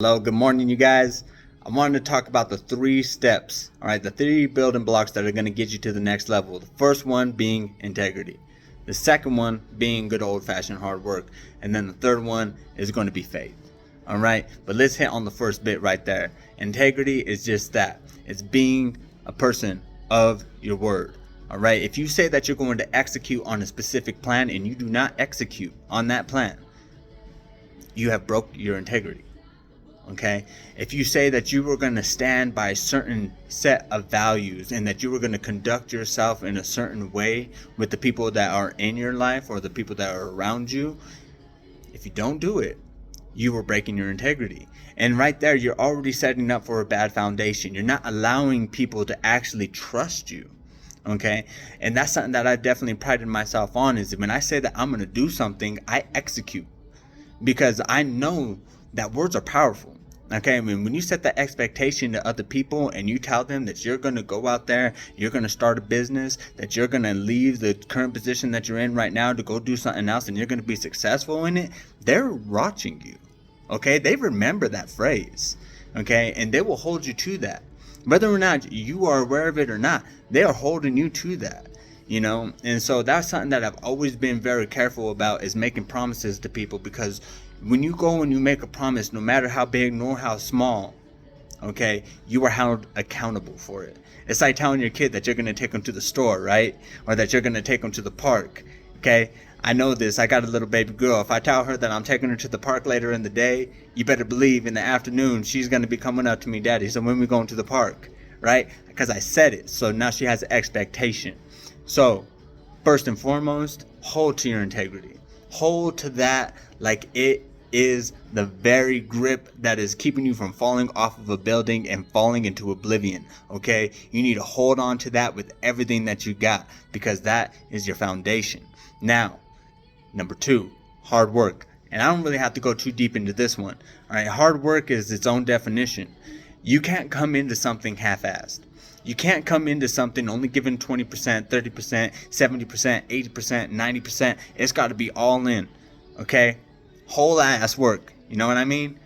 Hello, good morning, you guys. I wanted to talk about the 3 steps, all right, the 3 building blocks that are going to get you to the next level. The first one being integrity, the second one being good old-fashioned hard work, and then the third one is going to be faith. All right, but let's hit on the first bit right there. Integrity is just that. It's being a person of your word. All right, if you say that you're going to execute on a specific plan and you do not execute on that plan, you have broke your integrity. Okay, if you say that you were going to stand by a certain set of values and that you were going to conduct yourself in a certain way with the people that are in your life or the people that are around you, if you don't do it, you were breaking your integrity. And right there, you're already setting up for a bad foundation. You're not allowing people to actually trust you. Okay, and that's something that I definitely prided myself on, is when I say that I'm going to do something, I execute, because I know that words are powerful. Okay, I mean, when you set that expectation to other people and you tell them that you're going to go out there, you're going to start a business, that you're going to leave the current position that you're in right now to go do something else and you're going to be successful in it, they're watching you. Okay, they remember that phrase. Okay, and they will hold you to that. Whether or not you are aware of it or not, they are holding you to that. And so that's something that I've always been very careful about, is making promises to people, because when you go and you make a promise, no matter how big nor how small, okay, you are held accountable for it. It's like telling your kid that you're going to take them to the store, right? Or that you're going to take them to the park. Okay, I know this. I got a little baby girl. If I tell her that I'm taking her to the park later in the day, you better believe in the afternoon she's going to be coming up to me, Daddy, so when we going to the park, right? Because I said it. So now she has an expectation. So first and foremost, hold to your integrity. Hold to that like it is the very grip that is keeping you from falling off of a building and falling into oblivion. Okay, you need to hold on to that with everything that you got, because that is your foundation. Now, number 2, hard work. And I don't really have to go too deep into this one. All right, hard work is its own definition. You can't come into something half-assed. You can't come into something only given 20%, 30%, 70%, 80%, 90%. It's got to be all in. Okay, whole ass work. You know what I mean?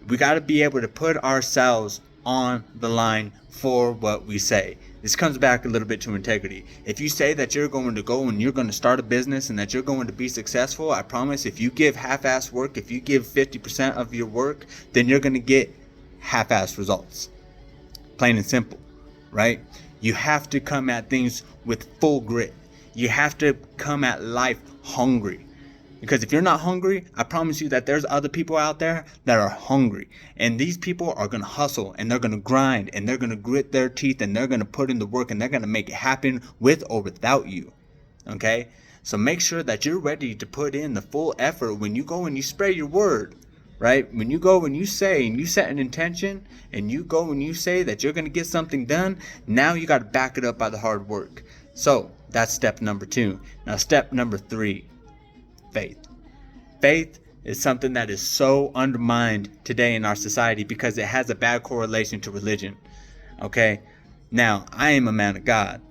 We got to be able to put ourselves on the line for what we say. This comes back a little bit to integrity. If you say that you're going to go and you're going to start a business and that you're going to be successful, I promise, if you give half-ass work, if you give 50% of your work, then you're going to get half-ass results. Plain and simple, right? You have to come at things with full grit. You have to come at life hungry. Because if you're not hungry, I promise you that there's other people out there that are hungry. And these people are going to hustle and they're going to grind and they're going to grit their teeth and they're going to put in the work and they're going to make it happen with or without you. Okay? So make sure that you're ready to put in the full effort when you go and you spread your word. Right? When you go and you say and you set an intention and you go and you say that you're going to get something done, now you got to back it up by the hard work. So that's step number 2. Now step number 3. Faith. Faith is something that is so undermined today in our society because it has a bad correlation to religion. Okay? Now, I am a man of God,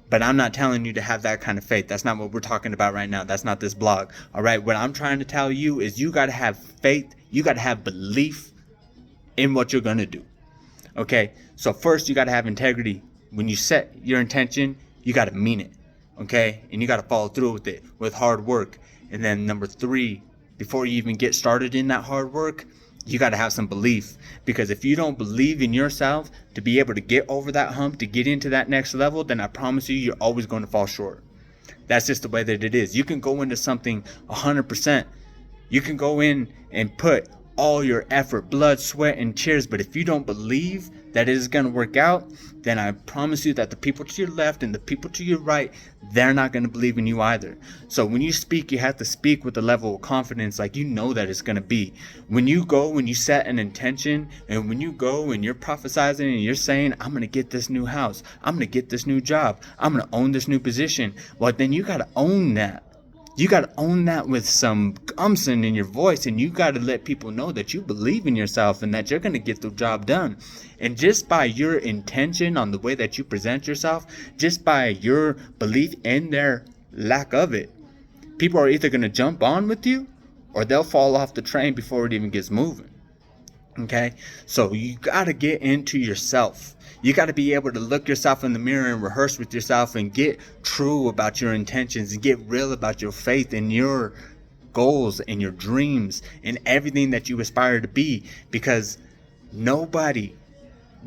but I'm not telling you to have that kind of faith. That's not what we're talking about right now. That's not this blog. All right? What I'm trying to tell you is you got to have faith. You got to have belief in what you're going to do. Okay? So first, you got to have integrity. When you set your intention, you got to mean it. Okay? And you got to follow through with it with hard work. And then number 3, before you even get started in that hard work, you got to have some belief. Because if you don't believe in yourself to be able to get over that hump, to get into that next level, then I promise you, you're always going to fall short. That's just the way that it is. You can go into something 100%. You can go in and put all your effort, blood, sweat, and tears. But if you don't believe that it is going to work out, then I promise you that the people to your left and the people to your right, they're not going to believe in you either. So when you speak, you have to speak with a level of confidence like you know that it's going to be. When you go and you set an intention, and when you go and you're prophesizing and you're saying, I'm going to get this new house, I'm going to get this new job, I'm going to own this new position, well, then you got to own that. You got to own that with some gumption in your voice, and you got to let people know that you believe in yourself and that you're going to get the job done. And just by your intention on the way that you present yourself, just by your belief in their lack of it, people are either going to jump on with you or they'll fall off the train before it even gets moving. Okay, so you got to get into yourself. You got to be able to look yourself in the mirror and rehearse with yourself and get true about your intentions and get real about your faith and your goals and your dreams and everything that you aspire to be, because nobody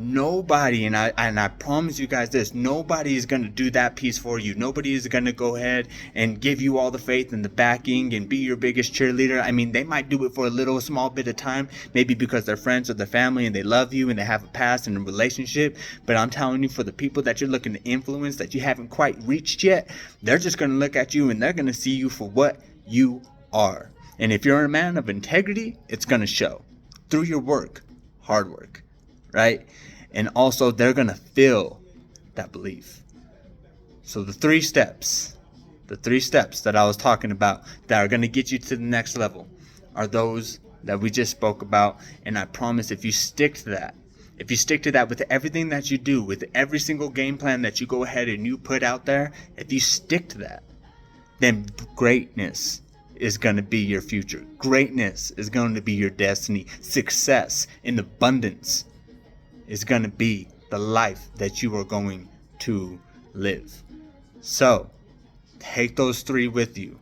and I promise you guys this, nobody is going to do that piece for you. Nobody is going to go ahead and give you all the faith and the backing and be your biggest cheerleader. I mean, they might do it for a little small bit of time, maybe because they're friends or their family and they love you and they have a past and a relationship. But I'm telling you, for the people that you're looking to influence that you haven't quite reached yet, they're just going to look at you and they're going to see you for what you are. And if you're a man of integrity, it's going to show through your work, hard work, right? And also they're going to feel that belief. So the three steps that I was talking about that are going to get you to the next level are those that we just spoke about. And I promise, if you stick to that with everything that you do, with every single game plan that you go ahead and you put out there, if you stick to that, then greatness is going to be your future. Greatness is going to be your destiny. Success and abundance is going to be the life that you are going to live. So take those three with you,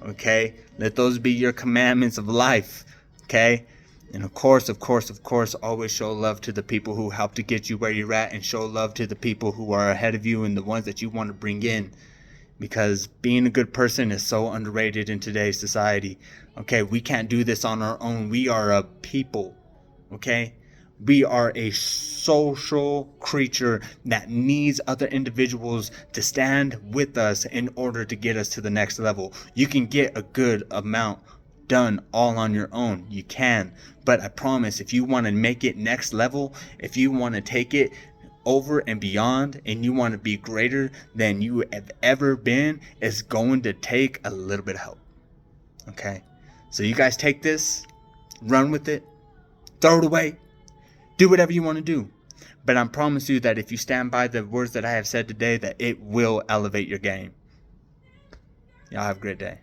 okay? Let those be your commandments of life, okay? And of course, always show love to the people who help to get you where you're at, and show love to the people who are ahead of you and the ones that you want to bring in, because being a good person is so underrated in today's society. Okay, we can't do this on our own. We are a people, okay? We are a social creature that needs other individuals to stand with us in order to get us to the next level. You can get a good amount done all on your own. You can. But I promise, if you want to make it next level, if you want to take it over and beyond, and you want to be greater than you have ever been, it's going to take a little bit of help. Okay? So you guys take this, run with it, throw it away. Do whatever you want to do. But I promise you that if you stand by the words that I have said today, that it will elevate your game. Y'all have a great day.